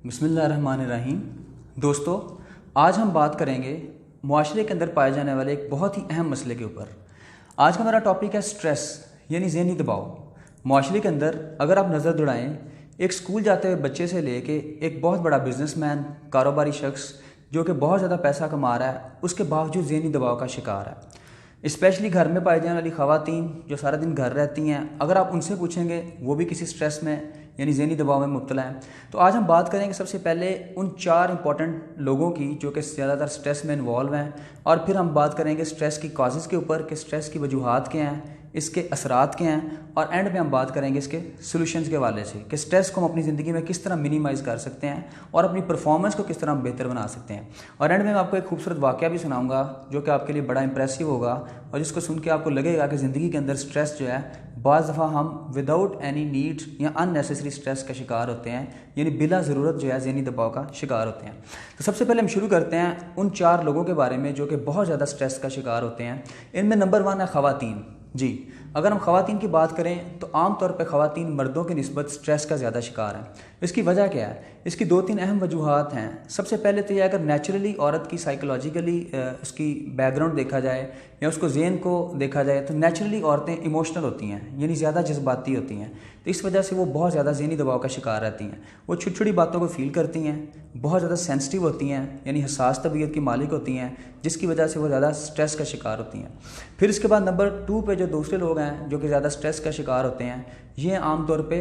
बिस्मिल्लाहिर्रहमानिर्रहीम। दोस्तों, आज हम बात करेंगे मुआशरे के अंदर पाए जाने वाले एक बहुत ही अहम मसले के ऊपर। आज का मेरा टॉपिक है स्ट्रेस यानी ज़हनी दबाव। मुआशरे के अंदर अगर आप नज़र दौड़ाएं, एक स्कूल जाते हुए बच्चे से लेके एक बहुत बड़ा बिजनेसमैन, कारोबारी शख्स जो कि बहुत ज़्यादा पैसा कमा रहा है, उसके बावजूद ज़हनी दबाव का शिकार है। स्पेशली घर में पाई जाने वाली ख़वातीन जो सारा दिन घर रहती हैं, अगर आप उनसे पूछेंगे वो भी किसी स्ट्रेस में यानी ज़हनी दबाव में मुब्तला हैं। तो आज हम बात करेंगे सबसे पहले उन 4 इंपॉर्टेंट लोगों की जो कि ज़्यादातर स्ट्रेस में इन्वॉल्व हैं, और फिर हम बात करेंगे स्ट्रेस की काजेज़ के ऊपर कि स्ट्रेस की वजूहात क्या हैं, इसके असरात क्या हैं, और एंड में हम बात करेंगे इसके सोल्यूशंस के हवाले से कि स्ट्रेस को हम अपनी ज़िंदगी में किस तरह मिनिमाइज़ कर सकते हैं और अपनी परफॉर्मेंस को किस तरह हम बेहतर बना सकते हैं। और एंड में मैं आपको एक खूबसूरत वाक़या भी सुनाऊंगा जो कि आपके लिए बड़ा इंप्रेसिव होगा और जिसको सुन के आपको लगेगा कि ज़िंदगी के अंदर स्ट्रेस जो है, बाज़ दफ़ा हम विदाउट एनी नीड या अननेसेसरी स्ट्रेस का शिकार होते हैं, यानी बिला ज़रूरत जो है ज़हनी दबाव का शिकार होते हैं। तो सबसे पहले हम शुरू करते हैं उन 4 लोगों के बारे में जो कि बहुत ज़्यादा स्ट्रेस का शिकार होते हैं। इनमें नंबर 1 है ख़वातीन। जी, अगर हम ख़वातीन की बात करें तो आम तौर पे ख़वातीन मर्दों की निस्बत स्ट्रेस का ज़्यादा शिकार हैं। इसकी वजह क्या है? इसकी 2-3 अहम वजूहात हैं। सबसे पहले तो यह, अगर नेचुरली औरत की साइकोलॉजिकली उसकी बैकग्राउंड देखा जाए या उसको ज़हन को देखा जाए तो नेचुरली औरतें इमोशनल होती हैं, यानी ज़्यादा जज्बाती होती हैं। तो इस वजह से वो बहुत ज़्यादा ज़हनी दबाव का शिकार रहती हैं। वो छोटी छोटी बातों को फील करती हैं, बहुत ज़्यादा सेंसिटिव होती हैं, यानी हसास तबीयत की मालिक होती हैं, जिसकी वजह से वो ज़्यादा स्ट्रेस का शिकार होती हैं। फिर इसके बाद नंबर 2 पे जो दूसरे लोग हैं जो कि ज़्यादा स्ट्रेस का शिकार होते हैं, ये आमतौर पे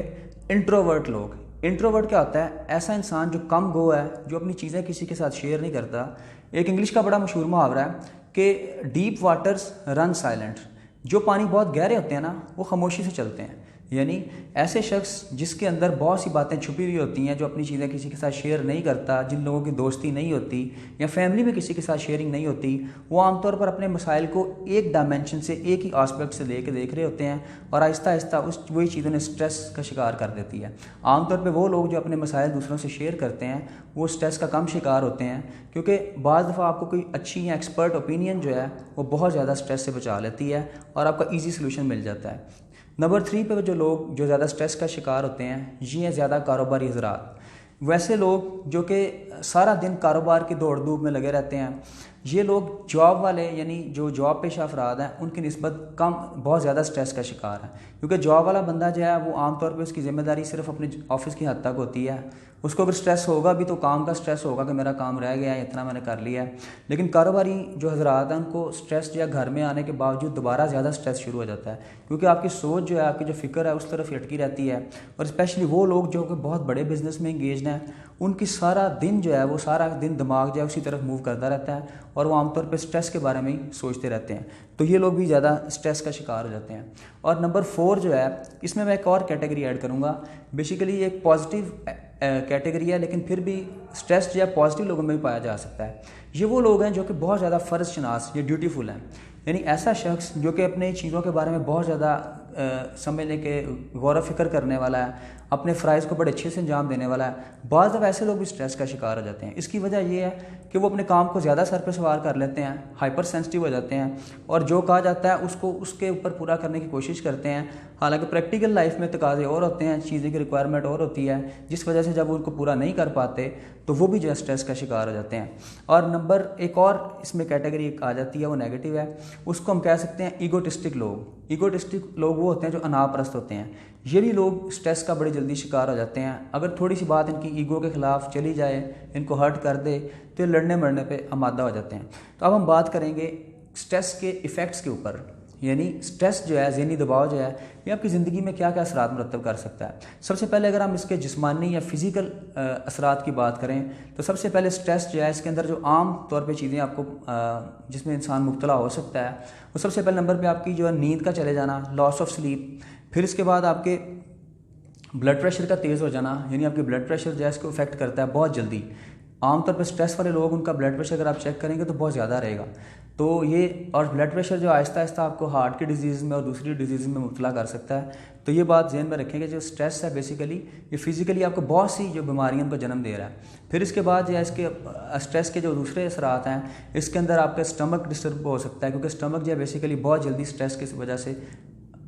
इंट्रोवर्ट लोग। इंट्रोवर्ट क्या होता है? ऐसा इंसान जो कम गो है, जो अपनी चीज़ें किसी के साथ शेयर नहीं करता। एक इंग्लिश का बड़ा मशहूर मुहावरा है कि डीप वाटर्स रन साइलेंट। जो पानी बहुत गहरे होते हैं ना, वो खामोशी से चलते हैं। यानी ऐसे शख्स जिसके अंदर बहुत सी बातें छुपी हुई होती हैं, जो अपनी चीज़ें किसी के साथ शेयर नहीं करता, जिन लोगों की दोस्ती नहीं होती या फैमिली में किसी के साथ शेयरिंग नहीं होती, वो आमतौर पर अपने मसाइल को एक डायमेंशन से, एक ही आस्पेक्ट से लेके देख रहे होते हैं और आहिस्ता आहिस्ता वही चीज़ उन्हें स्ट्रेस का शिकार कर देती है। आमतौर पर वो लोग जो अपने मसाइल दूसरों से शेयर करते हैं वो स्ट्रेस का कम शिकार होते हैं, क्योंकि बाज़ दफ़ा आपको कोई अच्छी या एक्सपर्ट ओपिनियन जो है वो बहुत ज़्यादा स्ट्रेस से बचा लेती है और आपका ईजी सोल्यूशन मिल जाता है। नंबर 3 पे जो लोग जो ज़्यादा स्ट्रेस का शिकार होते हैं, ये हैं ज़्यादा कारोबारी हज़रात। वैसे लोग जो कि सारा दिन कारोबार की दौड़ धूप में लगे रहते हैं, ये लोग जॉब वाले यानी जो जॉब पेशा अफराद हैं उनकी निस्बत कम बहुत ज़्यादा स्ट्रेस का शिकार है। क्योंकि जॉब वाला बंदा जो है वो आमतौर पे उसकी ज़िम्मेदारी सिर्फ अपने ऑफिस की हद तक होती है। उसको अगर स्ट्रेस होगा भी तो काम का स्ट्रेस होगा कि मेरा काम रह गया है, इतना मैंने कर लिया है। लेकिन कारोबारी जो हज़रात हैं उनको स्ट्रेस जो है घर में आने के बावजूद दोबारा ज़्यादा स्ट्रेस शुरू हो जाता है, क्योंकि आपकी सोच जो है, आपकी जो फ़िक्र है उस तरफ ही अटकी रहती है। और स्पेशली वो लोग जो कि बहुत बड़े बिजनेस में इंगेज हैं, उनकी सारा दिन जो है वो सारा दिन दिमाग जो है उसी तरफ मूव करता रहता है और वो आमतौर पर स्ट्रेस के बारे में ही सोचते रहते हैं। तो ये लोग भी ज़्यादा स्ट्रेस का शिकार हो जाते हैं। और नंबर 4 जो है, इसमें मैं एक और कैटेगरी ऐड करूँगा। बेसिकली एक पॉजिटिव कैटेगरी है, लेकिन फिर भी स्ट्रेस जो है पॉजिटिव लोगों में भी पाया जा सकता है। ये वो लोग हैं जो कि बहुत ज़्यादा फ़र्ज शनास या ड्यूटीफुल हैं, यानी ऐसा शख्स जो कि अपने चीज़ों के बारे में बहुत ज़्यादा समझने के गौर फ़िक्र करने वाला है, अपने फ़राइज़ को बड़े अच्छे से अंजाम देने वाला है। बाज़ दफ़ा ऐसे लोग भी स्ट्रेस का शिकार हो जाते हैं। इसकी वजह यह है कि वो अपने काम को ज़्यादा सर पे सवार कर लेते हैं, हाइपर सेंसिटिव हो जाते हैं और जो कहा जाता है उसको उसके ऊपर पूरा करने की कोशिश करते हैं। हालांकि प्रैक्टिकल लाइफ में तकाज़े और होते हैं, चीज़ें की रिक्वायरमेंट और होती है, जिस वजह से जब वो उनको पूरा नहीं कर पाते तो वो भी जो है स्ट्रेस का शिकार हो जाते हैं। और नंबर एक और इसमें कैटेगरी आ जाती है, वो नेगेटिव है। उसको हम कह सकते हैं ईगोटिस्टिक लोग। ईगोटिस्टिक लोग वो होते हैं जो अनापरस्त होते हैं। ये भी लोग स्ट्रेस का बड़ी जल्दी शिकार हो जाते हैं। अगर थोड़ी सी बात इनकी ईगो के ख़िलाफ़ चली जाए, इनको हर्ट कर दे, तो ये लड़ने मरने पे आमादा हो जाते हैं। तो अब हम बात करेंगे स्ट्रेस के इफ़ेक्ट्स के ऊपर, यानी स्ट्रेस जो है, ज़हनी दबाव जो है, ये आपकी ज़िंदगी में क्या क्या असरात मुरतब कर सकता है। सबसे पहले अगर हम इसके जिस्मानी या फ़िज़िकल असरात की बात करें तो सबसे पहले स्ट्रेस जो है, इसके अंदर जो आम तौर पे चीज़ें आपको जिसमें इंसान मुब्तला हो सकता है, वो सबसे पहले नंबर पे आपकी जो है नींद का चले जाना, लॉस ऑफ स्लीप। फिर इसके बाद आपके ब्लड प्रेशर का तेज़ हो जाना, यानी आपके ब्लड प्रेशर जो है इसको इफेक्ट करता है बहुत जल्दी। आमतौर पर स्ट्रेस वाले लोग, उनका ब्लड प्रेशर अगर आप चेक करेंगे तो बहुत ज़्यादा रहेगा। तो ये और ब्लड प्रेशर जो आहिस्ता आहिस्ता आपको हार्ट की डिजीज़ में और दूसरी डिजीज़ में मुब्तला कर सकता है। तो ये बात ज़हन में रखेंगे, जो स्ट्रेस है बेसिकली ये फिज़िकली आपको बहुत सी जो बीमारियों को जन्म दे रहा है। फिर इसके बाद जो है इसके स्ट्रेस के जो दूसरे असरात हैं, इसके अंदर आपका स्टमक डिस्टर्ब हो सकता है, क्योंकि स्टमक जो है बेसिकली बहुत जल्दी स्ट्रेस की वजह से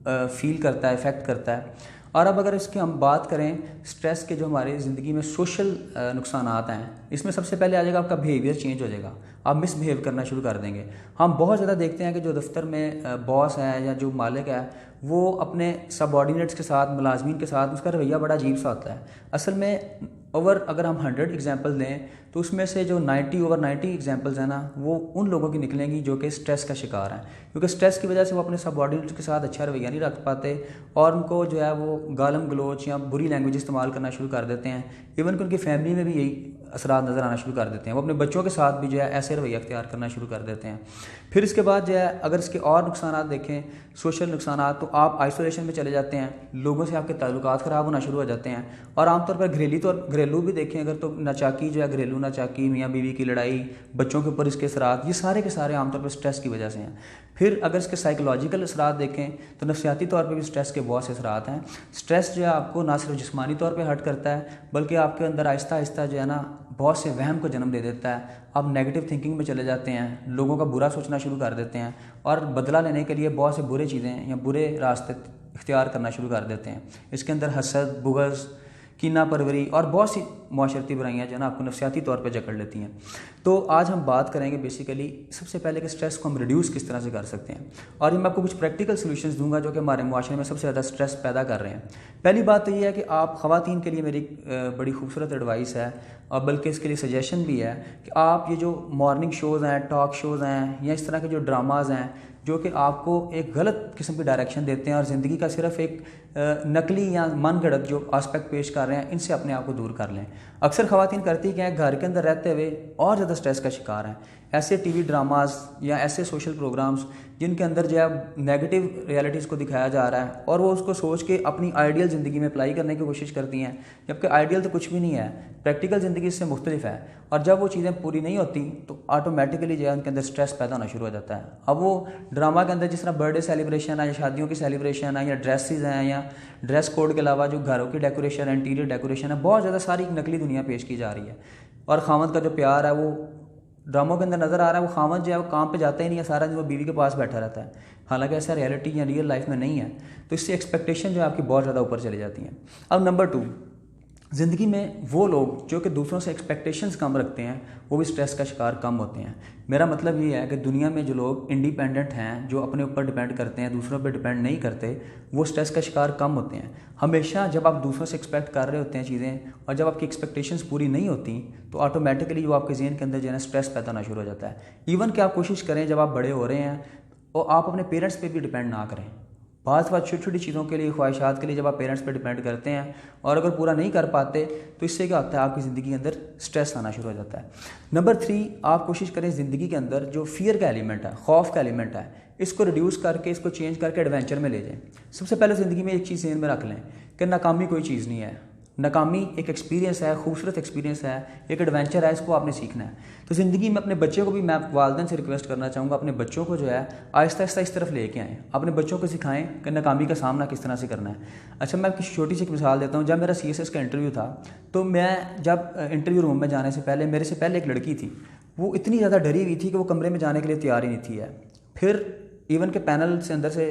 फील करता है, इफ़ेक्ट करता है। और अब अगर इसकी हम बात करें स्ट्रेस के जो हमारे ज़िंदगी में सोशल नुकसानात हैं, इसमें सबसे पहले आ जाएगा आपका बिहेवियर चेंज हो जाएगा, आप मिसबिहेव करना शुरू कर देंगे। हम बहुत ज़्यादा देखते हैं कि जो दफ्तर में बॉस है या जो मालिक है वो अपने सबऑर्डिनेट्स के साथ, मुलाजमीन के साथ उसका रवैया बड़ा अजीब सा होता है। असल में अगर हम 100 एग्जाम्पल दें तो उसमें से जो 90 एग्जाम्पल्स हैं ना, वो उन लोगों की निकलेंगी जो कि स्ट्रेस का शिकार हैं, क्योंकि स्ट्रेस की वजह से वो अपने सबऑर्डिनेट्स के साथ अच्छा रवैया नहीं रख पाते और उनको जो है वो गालम गलोच या बुरी लैंग्वेज इस्तेमाल करना शुरू कर देते हैं। इवन कि उनकी फैमिली में भी यही असरात नज़र आना शुरू कर देते हैं, वो अपने बच्चों के साथ भी जो है ऐसे रवैया अख्तियार करना शुरू कर देते हैं। फिर इसके बाद जो है अगर इसके और नुकसानात देखें, सोशल नुकसानात, तो आप आइसोलेशन में चले जाते हैं, लोगों से आपके ताल्लुकात ख़राब होना शुरू हो जाते हैं। और आमतौर पर घरेलू भी देखें अगर, तो नाचाकी जो है, घरेलू नाचाकी, मियाँ बीवी की लड़ाई, बच्चों के ऊपर इसके असरात, ये सारे के सारे आमतौर पर स्ट्रेस की वजह से हैं। फिर अगर इसके साइकोलॉजिकल असरात देखें तो नफसियाती तौर पे भी स्ट्रेस के बहुत से असरात हैं। स्ट्रेस जो है आपको ना सिर्फ जिस्मानी तौर पे हर्ट करता है, बल्कि आपके अंदर आहिस्ता आहिस्ता जो है ना बहुत से वहम को जन्म दे देता है। आप नेगेटिव थिंकिंग में चले जाते हैं, लोगों का बुरा सोचना शुरू कर देते हैं और बदला लेने के लिए बहुत से बुरे चीज़ें या बुरे रास्ते इख्तियार करना शुरू कर देते हैं। इसके अंदर हसद, बुग़्ज़, कीना परवरी और बहुत सी माशरती बुराइयाँ जो है ना आपको नफसियाती तौर पे जकड़ लेती हैं। तो आज हम बात करेंगे बेसिकली सबसे पहले कि स्ट्रेस को हम रिड्यूस किस तरह से कर सकते हैं, और ये मैं आपको कुछ प्रैक्टिकल सॉल्यूशंस दूंगा जो कि हमारे मुआशरे में सबसे ज़्यादा स्ट्रेस पैदा कर रहे हैं। पहली बात तो ये है कि आप ख़वातीन के लिए मेरी बड़ी खूबसूरत एडवाइस है, और बल्कि इसके लिए सजेशन भी है कि आप ये जो मॉर्निंग शोज़ हैं, टॉक शोज़ हैं, या इस तरह के जो ड्रामाज़ हैं जो कि आपको एक गलत किस्म की डायरेक्शन देते हैं और ज़िंदगी का सिर्फ एक नकली या मन गढ़ंत जो आस्पेक्ट पेश कर रहे हैं, इनसे अपने आप को दूर कर लें। अक्सर ख़वातीन करती क्या है, घर के अंदर रहते हुए और ज़्यादा स्ट्रेस का शिकार हैं। ऐसे टीवी ड्रामाज या ऐसे सोशल प्रोग्राम्स जिनके अंदर जो है नेगेटिव रियलिटीज़ को दिखाया जा रहा है और वो उसको सोच के अपनी आइडियल ज़िंदगी में अप्लाई करने की कोशिश करती हैं, जबकि आइडियल तो कुछ भी नहीं है, प्रैक्टिकल ज़िंदगी इससे मुख्तलिफ है। और जब वो चीज़ें पूरी नहीं होती तो ऑटोमेटिकली जो है उनके अंदर स्ट्रेस पैदा होना शुरू हो जाता है। अब वो ड्रामा के अंदर जिस तरह बर्थडे सेलिब्रेशन है या शादियों की सेलिब्रेशन है या ड्रेसेस हैं या ड्रेस कोड के अलावा जो घरों की डेकोरेशन है, इंटीरियर डेकोरेशन है, बहुत ज़्यादा सारी नकली दुनिया पेश की जा रही है। और खामद का जो प्यार है वो ड्रामों के अंदर नज़र आ रहा है। वो खामद जो है वो काम पे जाता ही नहीं है, सारा दिन वो बीवी के पास बैठा रहता है, हालांकि ऐसा रियलिटी या रियल लाइफ में नहीं है। तो इससे एक्सपेक्टेशन जो है आपकी बहुत ज़्यादा ऊपर चली जाती हैं। अब नंबर 2, ज़िंदगी में वो लोग जो कि दूसरों से एक्सपेक्टेशंस कम रखते हैं वो भी स्ट्रेस का शिकार कम होते हैं। मेरा मतलब ये है कि दुनिया में जो लोग इंडिपेंडेंट हैं, जो अपने ऊपर डिपेंड करते हैं, दूसरों पर डिपेंड नहीं करते, वो स्ट्रेस का शिकार कम होते हैं। हमेशा जब आप दूसरों से एक्सपेक्ट कर रहे होते हैं चीज़ें और जब आपकी एक्सपेक्टेशंस पूरी नहीं होती तो ऑटोमेटिकली वो आपके ज़हन के अंदर जो है स्ट्रेस पैदा होना शुरू हो जाता है। इवन कि आप कोशिश करें जब आप बड़े हो रहे हैं और आप अपने पेरेंट्स पे भी डिपेंड ना करें। बात छोटी छोटी चीज़ों के लिए, ख्वाहिशात के लिए जब आप पेरेंट्स पर डिपेंड करते हैं और अगर पूरा नहीं कर पाते तो इससे क्या होता है, आपकी ज़िंदगी के अंदर स्ट्रेस आना शुरू हो जाता है। नंबर 3, आप कोशिश करें ज़िंदगी के अंदर जो फियर का एलिमेंट है, खौफ का एलिमेंट है, इसको रिड्यूस करके, इसको चेंज करके एडवेंचर में ले जाएं। सबसे पहले ज़िंदगी में एक चीज़ ज़हन में रख लें कि नाकामी कोई चीज़ नहीं है। नाकामी एक एक्सपीरियंस है, खूबसूरत एक्सपीरियंस है, एक एडवेंचर है, इसको आपने सीखना है। तो ज़िंदगी में अपने बच्चे को भी, मैं वालिदैन से रिक्वेस्ट करना चाहूँगा, अपने बच्चों को जो है आहिस्ता आहिस्ता इस तरफ लेके आएँ। अपने बच्चों को सिखाएं कि नाकामी का सामना किस तरह से करना है। अच्छा, मैं किसी छोटी सी एक मिसाल देता हूँ। जब मेरा CSS का इंटरव्यू था तो मैं जब इंटरव्यू रूम में जाने से पहले, मेरे से पहले एक लड़की थी, वो इतनी ज़्यादा डरी हुई थी कि वो कमरे में जाने के लिए तैयार ही नहीं थी। फिर इवन के पैनल से अंदर से,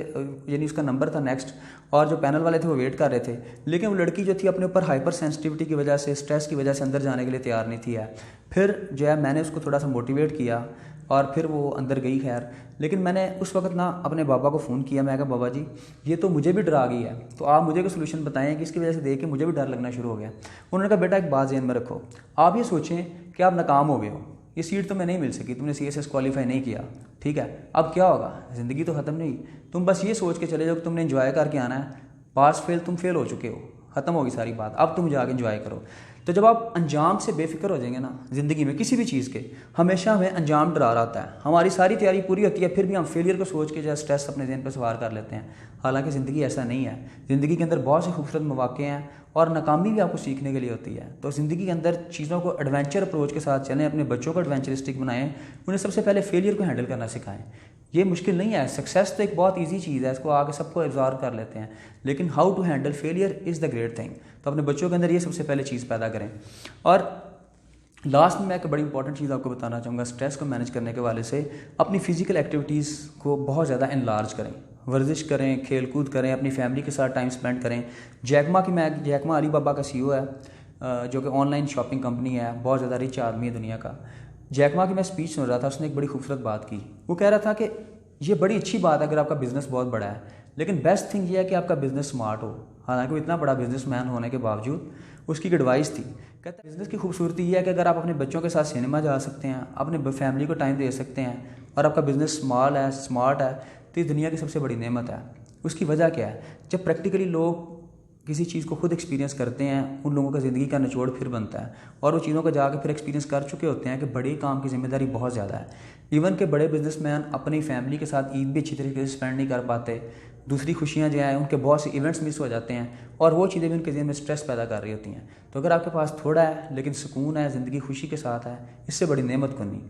यानी उसका नंबर था नेक्स्ट, और जो पैनल वाले थे वो वेट कर रहे थे, लेकिन वो लड़की जो थी अपने ऊपर हाइपर सेंसिटिविटी की वजह से, स्ट्रेस की वजह से अंदर जाने के लिए तैयार नहीं थी। फिर जो है मैंने उसको थोड़ा सा मोटिवेट किया और फिर वो अंदर गई। खैर, लेकिन मैंने उस वक्त ना अपने बाबा को फ़ोन किया। मैं कहा, बाबा जी ये तो मुझे भी डरा गई है, तो आप मुझे कोई सोल्यूशन बताएं कि इसकी वजह से देख के मुझे भी डर लगना शुरू हो गया। उन्होंने कहा, बेटा एक बात ज़हन में रखो, आप ये सोचें कि आप नाकाम हो गए हो, ये सीट तुम्हें नहीं मिल सकी, तुमने CSS क्वालिफाई नहीं किया, ठीक है, अब क्या होगा, ज़िंदगी तो ख़त्म नहीं। तुम बस ये सोच के चले जाओ कि तुमने एंजॉय करके आना है, पास फेल तुम फेल हो चुके हो, ख़त्म होगी सारी बात, अब तुम जाके एंजॉय करो। तो जब आप अंजाम से बेफिक्र हो जाएंगे ना ज़िंदगी में किसी भी चीज़ के, हमेशा हमें अंजाम डरा रहा होता है, हमारी सारी तैयारी पूरी होती है, फिर भी हम फेलियर को सोच के जो स्ट्रेस अपने ज़हन पर सवार कर लेते हैं। हालांकि ज़िंदगी ऐसा नहीं है। ज़िंदगी के अंदर बहुत से खूबसूरत मौके हैं और नाकामी भी आपको सीखने के लिए होती है। तो ज़िंदगी के अंदर चीज़ों को एडवेंचर अप्रोच के साथ चलें, अपने बच्चों को एडवेंचरिस्टिक बनाएं, उन्हें सबसे पहले फेलियर को हैंडल करना सिखाएं। ये मुश्किल नहीं है, सक्सेस तो एक बहुत ईजी चीज़ है, इसको आगे सबको एब्जॉर्व कर लेते हैं, लेकिन how to handle failure is the great thing. तो अपने बच्चों के अंदर ये सबसे पहले चीज़ पैदा करें। और लास्ट में मैं एक बड़ी इंपॉर्टेंट चीज़ आपको बताना चाहूँगा स्ट्रेस को मैनेज करने के वाले से, अपनी फ़िज़िकल एक्टिविटीज़ को बहुत ज़्यादा एनलार्ज करें। वर्जिश करें, खेल कूद करें, अपनी फैमिली के साथ टाइम स्पेंड करें। जैकमा अली बाबा का CEO है, जो कि ऑनलाइन शॉपिंग कंपनी है, बहुत ज़्यादा रिच आदमी है दुनिया का। जैकमा की मैं स्पीच सुन रहा था, उसने एक बड़ी खूबसूरत बात की। वो कह रहा था कि ये बड़ी अच्छी बात है अगर आपका बिज़नेस बहुत बड़ा है, लेकिन बेस्ट थिंग ये है कि आपका बिज़नेस स्मार्ट हो। हालांकि वो इतना बड़ा बिजनेसमैन होने के बावजूद उसकी एक एडवाइस थी, कहता है बिज़नेस की खूबसूरती ये है कि अगर आप अपने बच्चों के साथ सिनेमा जा सकते हैं, अपने फैमिली को टाइम दे सकते हैं, और आपका बिज़नेस स्मार्ट है, तो ये दुनिया की सबसे बड़ी नेमत है। उसकी वजह क्या है? जब प्रैक्टिकली लोग किसी चीज़ को खुद एक्सपीरियंस करते हैं, उन लोगों का ज़िंदगी का निचोड़ फिर बनता है, और वो चीज़ों को जाकर फिर एक्सपीरियंस कर चुके होते हैं कि बड़े काम की जिम्मेदारी बहुत ज़्यादा है। इवन के बड़े बिजनेसमैन अपनी फैमिली के साथ ईद भी अच्छी तरीके से स्पेंड नहीं कर पाते, दूसरी खुशियाँ जो हैं उनके बहुत से इवेंट्स मिस हो जाते हैं, और वो चीज़ें भी उनके ज़हन में स्ट्रेस पैदा कर रही होती हैं। तो अगर आपके पास थोड़ा है लेकिन सुकून है, ज़िंदगी खुशी के साथ है, इससे बड़ी नेमत को नहीं।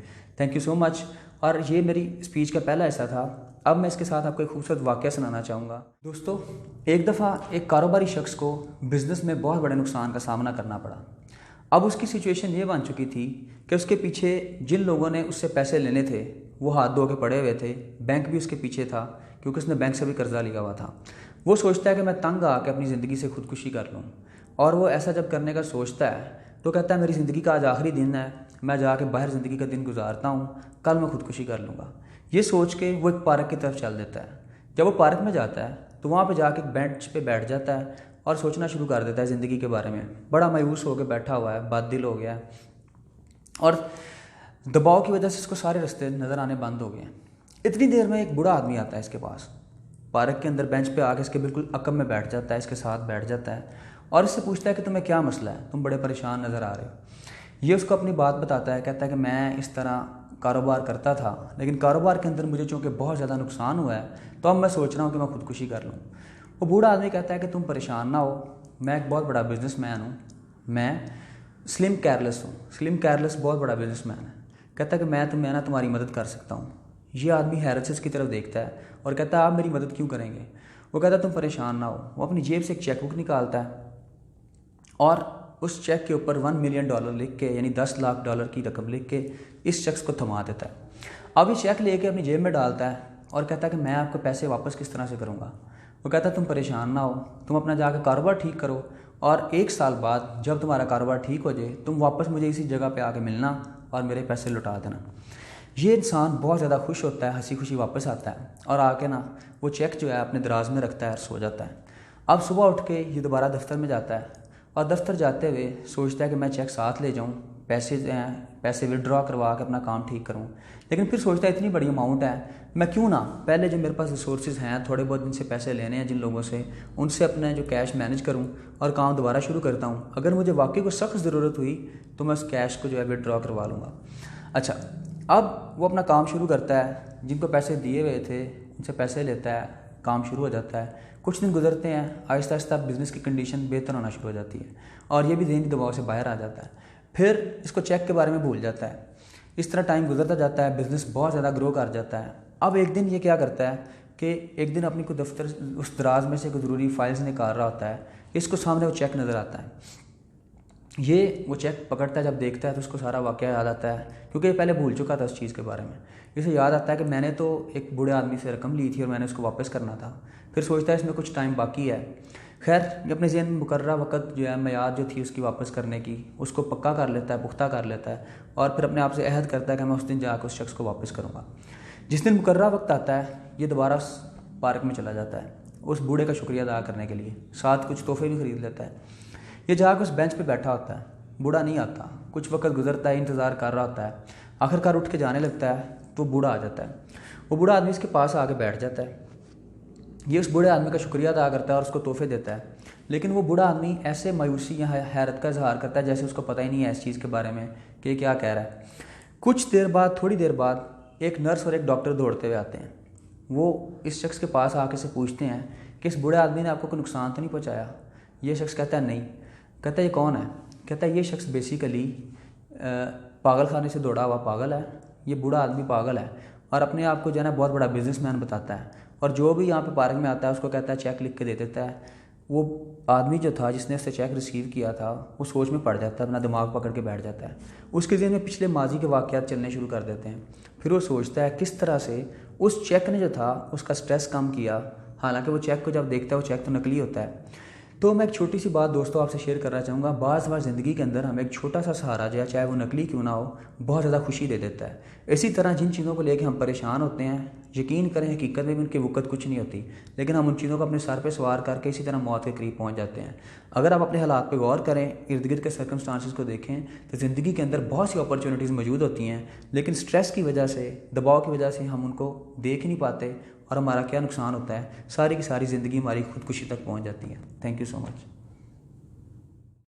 Thank you so much. और ये मेरी स्पीच का पहला हिस्सा था। अब मैं इसके साथ आपको एक खूबसूरत वाक़या सुनाना चाहूँगा। दोस्तों, एक दफ़ा एक कारोबारी शख्स को बिज़नेस में बहुत बड़े नुकसान का सामना करना पड़ा। अब उसकी सिचुएशन ये बन चुकी थी कि उसके पीछे जिन लोगों ने उससे पैसे लेने थे वो हाथ धो के पड़े हुए थे, बैंक भी उसके पीछे था क्योंकि उसने बैंक से भी कर्जा लिया हुआ था। वो सोचता है कि मैं तंग आके अपनी ज़िंदगी से खुदकुशी कर लूँ, और वो ऐसा जब करने का सोचता है तो कहता है मेरी ज़िंदगी का आज आखिरी दिन है, मैं जाके बाहर ज़िंदगी का दिन गुजारता हूँ, कल मैं खुदकुशी कर लूँगा। ये सोच के वो एक पार्क की तरफ चल देता है। जब वो पार्क में जाता है तो वहाँ पे जाके एक बेंच पे बैठ जाता है और सोचना शुरू कर देता है ज़िंदगी के बारे में। बड़ा मायूस होकर बैठा हुआ है, बाददिल हो गया है, और दबाव की वजह से इसको सारे रास्ते नज़र आने बंद हो गए हैं। इतनी देर में एक बूढ़ा आदमी आता है इसके पास, पार्क के अंदर बेंच पे आके इसके बिल्कुल अकब में बैठ जाता है, इसके साथ बैठ जाता है और इससे पूछता है कि तुम्हें क्या मसला है, तुम बड़े परेशान नज़र आ रहे हो। ये उसको अपनी बात बताता है, कहता है कि मैं इस तरह कारोबार करता था, लेकिन कारोबार के अंदर मुझे चूँकि बहुत ज़्यादा नुकसान हुआ है, तो अब मैं सोच रहा हूँ कि मैं खुदकुशी कर लूँ। वो बूढ़ा आदमी कहता है कि तुम परेशान ना हो, मैं एक बहुत बड़ा बिजनेसमैन हूँ, मैं स्लिम केयरलेस हूँ। स्लिम केयरलेस बहुत बड़ा बिजनेसमैन है। कहता है कि मैं ना तुम्हारी मदद कर सकता हूँ। ये आदमी हैरत से इसकी तरफ देखता है और कहता है आप मेरी मदद क्यों करेंगे? वो कहता है तुम परेशान ना हो। वो अपनी जेब से एक चेकबुक निकालता है और उस चेक के ऊपर $1 मिलियन लिख के, यानी $10 लाख की रकम लिख के इस शख्स को थमा देता है। अब ये चेक लेके अपनी जेब में डालता है और कहता है कि मैं आपको पैसे वापस किस तरह से करूँगा। वो कहता है तुम परेशान ना हो, तुम अपना जाकर कारोबार ठीक करो और 1 साल बाद जब तुम्हारा कारोबार ठीक हो जाए तुम वापस मुझे इसी जगह पे आके मिलना और मेरे पैसे लौटा देना। ये इंसान बहुत ज़्यादा खुश होता है, हंसी खुशी वापस आता है और आके ना वो चेक जो है अपने दराज में रखता है और सो जाता है। अब सुबह उठ के ये दोबारा दफ्तर में जाता है और दफ्तर जाते हुए सोचता है कि मैं चेक साथ ले जाऊँ, पैसे विड्रॉ करवा के अपना काम ठीक करूँ, लेकिन फिर सोचता है इतनी बड़ी अमाउंट है, मैं क्यों ना पहले जो मेरे पास रिसोर्सेज हैं, थोड़े बहुत जिनसे पैसे लेने हैं जिन लोगों से, उनसे अपने जो कैश मैनेज करूं और काम दोबारा शुरू करता हूं। अगर मुझे वाकई को सख्त ज़रूरत हुई तो मैं उस कैश को जो है विड्रॉ करवा लूँगा। अच्छा, अब वो अपना काम शुरू करता है, जिनको पैसे दिए हुए थे उनसे पैसे लेता है, काम शुरू हो जाता है। कुछ दिन गुजरते हैं, आहिस्ता आहिस्ता बिज़नेस की कंडीशन बेहतर होना शुरू हो जाती है और ये भी ज़हनी दबाव से बाहर आ जाता है। फिर इसको चेक के बारे में भूल जाता है। इस तरह टाइम गुजरता जाता है, बिज़नेस बहुत ज़्यादा ग्रो कर जाता है। अब एक दिन ये क्या करता है कि एक दिन अपनी को दफ्तर उस दराज में से कोई ज़रूरी फाइल्स निकाल रहा होता है, इसको सामने वो चेक नज़र आता है। ये वो चेक पकड़ता है, जब देखता है तो उसको सारा वाक़या याद आता है, क्योंकि ये पहले भूल चुका था उस चीज़ के बारे में। इसे याद आता है कि मैंने तो एक बूढ़े आदमी से रकम ली थी और मैंने उसको वापस करना था। फिर सोचता है इसमें कुछ टाइम बाकी है। खैर, अपने ज़हन में मुकर्रर वक़्त जो है मियाद जो थी उसकी वापस करने की, उसको पक्का कर लेता है, पुख्ता कर लेता है और फिर अपने आप से अहद करता है कि मैं उस दिन जाकर उस शख्स को वापस करूँगा। जिस दिन मुकर्रर वक्त आता है ये दोबारा उस पार्क में चला जाता है उस बूढ़े का शुक्रिया अदा करने के लिए, साथ कुछ तोहफे भी ख़रीद लेता है। ये जाकर उस बेंच पे बैठा होता है, बूढ़ा नहीं आता। कुछ वक्त गुजरता है, इंतज़ार कर रहा होता है। आखिरकार उठ के जाने लगता है तो बूढ़ा आ जाता है। वो बूढ़ा आदमी इसके पास आके बैठ जाता है। ये उस बूढ़े आदमी का शुक्रिया अदा करता है और उसको तोहफे देता है, लेकिन वो बूढ़ा आदमी ऐसे मायूसी या हैरत का इजहार करता है जैसे उसको पता ही नहीं है इस चीज़ के बारे में कि ये क्या कह रहा है। कुछ देर बाद, थोड़ी देर बाद एक नर्स और एक डॉक्टर दौड़ते हुए आते हैं। वो इस शख्स के पास आके से पूछते हैं कि इस बूढ़े आदमी ने आपको कोई नुकसान तो नहीं पहुंचाया? ये शख्स कहता है नहीं। कहता है ये कौन है? कहता है ये शख्स बेसिकली पागल खाने से दौड़ा हुआ पागल है। ये बूढ़ा आदमी पागल है और अपने आप को जो है ना बहुत बड़ा बिजनेसमैन बताता है, और जो भी यहाँ पे पार्क में आता है उसको कहता है चेक लिख के दे देता है वो आदमी जो था जिसने उससे चेक रिसीव किया था वो सोच में पड़ जाता है, अपना दिमाग पकड़ के बैठ जाता है। उसके ज़हन में पिछले माजी के वाक़यात चलने शुरू कर देते हैं। फिर वो सोचता है किस तरह से उस चेक ने जो था उसका स्ट्रेस कम किया। हालांकि वो चेक को जब देखता है वो चेक तो नकली होता है। तो मैं एक छोटी सी बात दोस्तों आपसे शेयर करना चाहूँगा। बाज़ बार ज़िंदगी के अंदर हमें एक छोटा सा सहारा जो है, चाहे वो नकली क्यों ना हो, बहुत ज़्यादा खुशी दे देता है। इसी तरह जिन चीज़ों को लेकर हम परेशान होते हैं, यकीन करें हकीकत में भी उनकी वक़्त कुछ नहीं होती, लेकिन हम उन चीज़ों को अपने सर पे सवार करके इसी तरह मौत के करीब पहुंच जाते हैं। अगर आप अपने हालात पे गौर करें, इर्द गिर्द के सर्कमस्टांसिस को देखें, तो ज़िंदगी के अंदर बहुत सी अपॉर्चुनिटीज़ मौजूद होती हैं, लेकिन स्ट्रेस की वजह से, दबाव की वजह से हम उनको देख ही नहीं पाते और हमारा क्या नुकसान होता है, सारी की सारी ज़िंदगी हमारी खुदकुशी तक पहुँच जाती है। Thank you so much.